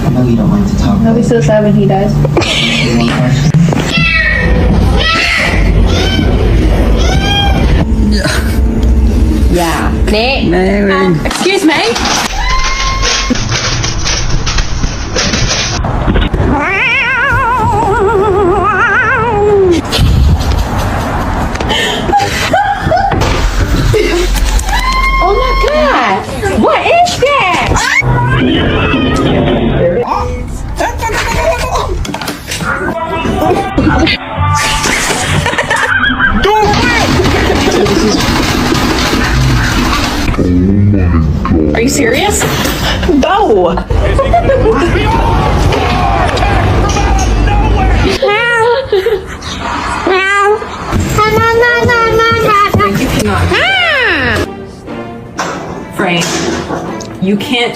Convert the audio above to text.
I know you don't like to talk. He'll be so sad when he dies. You want questions? Yeah. Nick. Excuse me? Oh my god! What is that? Are you serious? Go! Frank, you can't